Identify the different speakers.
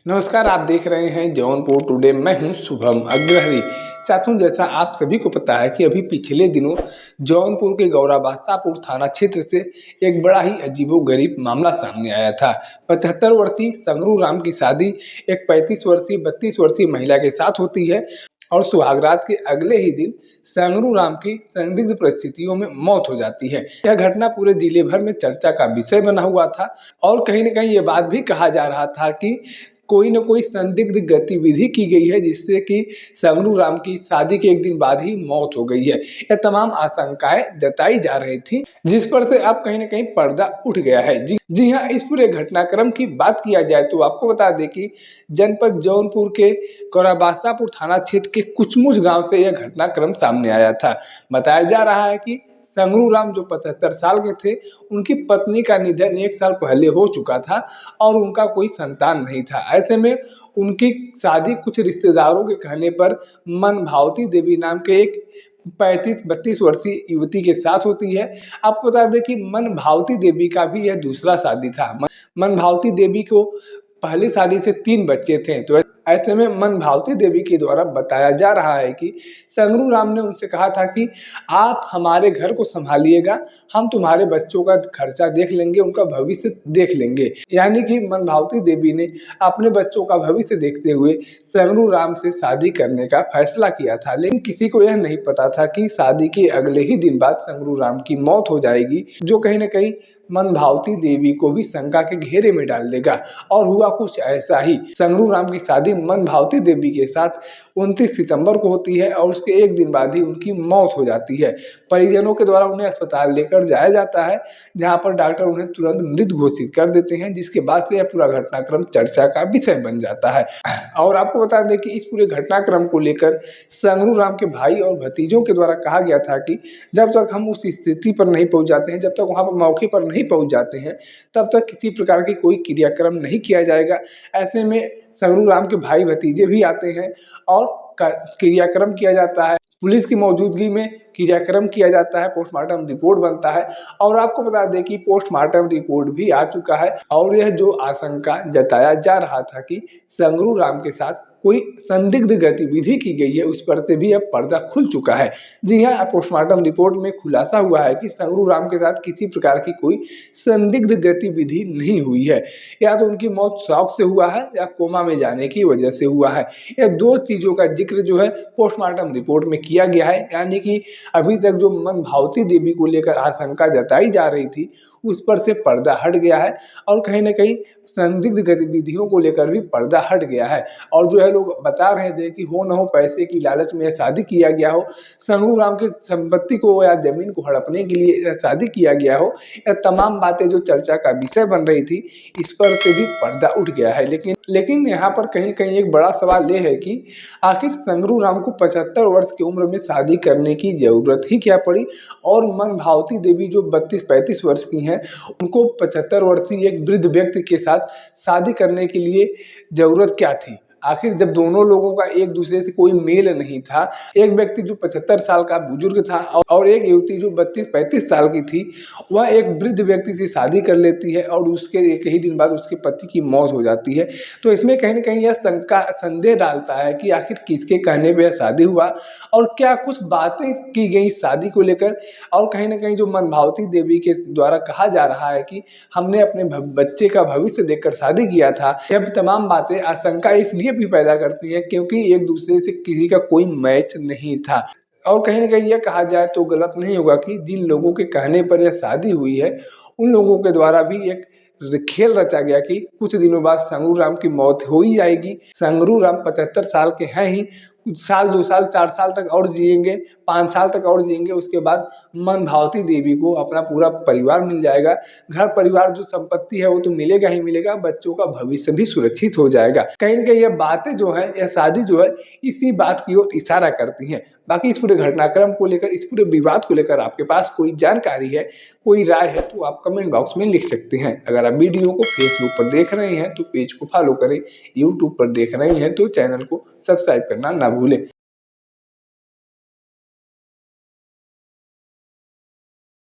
Speaker 1: नमस्कार, आप देख रहे हैं जौनपुर टुडे। मैं हूं शुभम अग्रहरी। साथियों, जैसा आप सभी को पता है कि अभी पिछले दिनों जौनपुर के गौरा बादशाहपुर थाना क्षेत्र से एक बड़ा ही अजीबोगरीब मामला सामने आया था। 75 वर्षीय संगरू राम की शादी एक 35 वर्षीय 32 वर्षीय महिला के साथ होती है और सुहागरात के अगले ही दिन संगरू राम की संदिग्ध परिस्थितियों में मौत हो जाती है। यह घटना पूरे जिले भर में चर्चा का विषय बना हुआ था और कहीं न कहीं ये बात भी कहा जा रहा था कि कोई न कोई संदिग्ध गतिविधि की गई है जिससे कि संगरू राम की शादी के एक दिन बाद ही मौत हो गई है। यह तमाम आशंकाएं जताई जा रही थी, जिस पर से अब कहीं न कहीं पर्दा उठ गया है। जी हाँ, इस पूरे घटनाक्रम की बात किया जाए तो आपको बता दें कि जनपद जौनपुर के गौराबादशाहपुर थाना क्षेत्र के कुचमुच गांव से यह घटनाक्रम सामने आया था। बताया जा रहा है कि संगरू राम जो 75 साल के थे, उनकी पत्नी का निधन 1 साल पहले हो चुका था और उनका कोई संतान नहीं था। ऐसे में उनकी शादी कुछ रिश्तेदारों के कहने पर मनभावती देवी नाम के एक 35-32 वर्षीय युवती के साथ होती है। आपको बता दें कि मनभावती देवी का भी यह दूसरा शादी था। मनभावती देवी को पहली शादी से 3 बच्चे थे। तो ऐसे में मनभावती देवी के द्वारा बताया जा रहा है कि संगरू राम ने उनसे कहा था कि आप हमारे घर को संभालिएगा, हम तुम्हारे बच्चों का खर्चा देख लेंगे, उनका भविष्य देख लेंगे। यानी कि मनभावती देवी ने अपने बच्चों का भविष्य देखते हुए संगरू राम से शादी करने का फैसला किया था। लेकिन किसी को यह नहीं पता था कि शादी के अगले ही दिन बाद संगरू राम की मौत हो जाएगी, जो कहीं न कहीं मनभावती देवी को भी शंका के घेरे में डाल देगा। और हुआ कुछ ऐसा ही। संगरू राम की शादी मनभावती देवी के साथ 29 सितंबर को होती है और उसके एक दिन बाद ही उनकी मौत हो जाती है। परिजनों के द्वारा उन्हें अस्पताल लेकर जाया जाता है, जहां पर डॉक्टर उन्हें तुरंत मृत घोषित कर देते हैं, जिसके बाद से यह पूरा घटनाक्रम चर्चा का विषय बन जाता है। और आपको बता दें कि इस पूरे घटनाक्रम को लेकर संगरू राम के भाई और भतीजों के द्वारा कहा गया था कि जब तक हम उस स्थिति पर नहीं पहुंच जाते हैं, जब तक वहां पर मौके पर नहीं पहुंच जाते हैं, तब तक किसी प्रकार की कोई क्रियाक्रम नहीं किया जाएगा। ऐसे में संगरू राम के भाई भतीजे भी आते हैं और क्रियाक्रम किया जाता है। पुलिस की मौजूदगी में क्रियाक्रम किया जाता है, पोस्टमार्टम रिपोर्ट बनता है और आपको बता दें कि पोस्टमार्टम रिपोर्ट भी आ चुका है। और यह जो आशंका जताया जा रहा था कि संगरू राम के साथ कोई संदिग्ध गतिविधि की गई है, उस पर से भी अब पर्दा खुल चुका है। जी हाँ, पोस्टमार्टम रिपोर्ट में खुलासा हुआ है कि संगरू राम के साथ किसी प्रकार की कोई संदिग्ध गतिविधि नहीं हुई है। या तो उनकी मौत शॉक से हुआ है या कोमा में जाने की वजह से हुआ है। यह 2 चीज़ों का जिक्र जो है पोस्टमार्टम रिपोर्ट में किया गया है। यानी कि अभी तक जो मनभावती देवी को लेकर आशंका जताई जा रही थी, उस पर से पर्दा हट गया है और कहीं न कहीं संदिग्ध गतिविधियों को लेकर भी पर्दा हट गया है। और जो है लोग बता रहे थे कि हो न हो पैसे की लालच में शादी किया गया हो, संगरू राम की संपत्ति को या जमीन को हड़पने के लिए शादी किया गया हो, यह तमाम बातें जो चर्चा का विषय बन रही थी, इस पर से भी पर्दा उठ गया है। लेकिन यहाँ पर कहीं न कहीं एक बड़ा सवाल ये है कि आखिर संगरू राम को 75 वर्ष की उम्र में शादी करने की ज़रूरत ही क्या पड़ी? और मनभावती देवी जो 32-35 वर्ष की हैं, उनको 75 वर्षीय एक वृद्ध व्यक्ति के साथ शादी करने के लिए ज़रूरत क्या थी? आखिर जब दोनों लोगों का एक दूसरे से कोई मेल नहीं था, एक व्यक्ति जो 75 साल का बुजुर्ग था और एक युवती जो 32-35 साल की थी, वह एक वृद्ध व्यक्ति से शादी कर लेती है और उसके एक ही दिन बाद उसके पति की मौत हो जाती है। तो इसमें कहीं न कहीं यह संदेह डालता है कि आखिर किसके कहने पे यह शादी हुआ और क्या कुछ बातें की गई शादी को लेकर। और कहीं न कहीं जो मनभावती देवी के द्वारा कहा जा रहा है कि हमने अपने बच्चे का भविष्य देखकर शादी किया था, यह तमाम बातें आशंका इसलिए भी पैदा करती है क्योंकि एक दूसरे से किसी का कोई मैच नहीं था। और कहीं न कहीं यह कहा जाए तो गलत नहीं होगा कि जिन लोगों के कहने पर यह शादी हुई है, उन लोगों के द्वारा भी एक खेल रचा गया कि कुछ दिनों बाद संगरू राम की मौत हो ही जाएगी। संगरू राम 75 साल के हैं ही, कुछ साल 2 साल 4 साल तक और जिएंगे, 5 साल तक और जिएंगे। उसके बाद मनभावती देवी को अपना पूरा परिवार मिल जाएगा। घर परिवार जो संपत्ति है वो तो मिलेगा ही मिलेगा, बच्चों का भविष्य भी सुरक्षित हो जाएगा। कहीं न कहीं यह बातें जो है, यह शादी जो है, इसी बात की ओर इशारा करती हैं। बाकी इस पूरे घटनाक्रम को लेकर, इस पूरे विवाद को लेकर आपके पास कोई जानकारी है, कोई राय है, तो आप कमेंट बॉक्स में लिख सकते हैं। अगर आप वीडियो को फेसबुक पर देख रहे हैं तो पेज को फॉलो करें, यूट्यूब पर देख रहे हैं तो चैनल को सब्सक्राइब करना ना भूलें।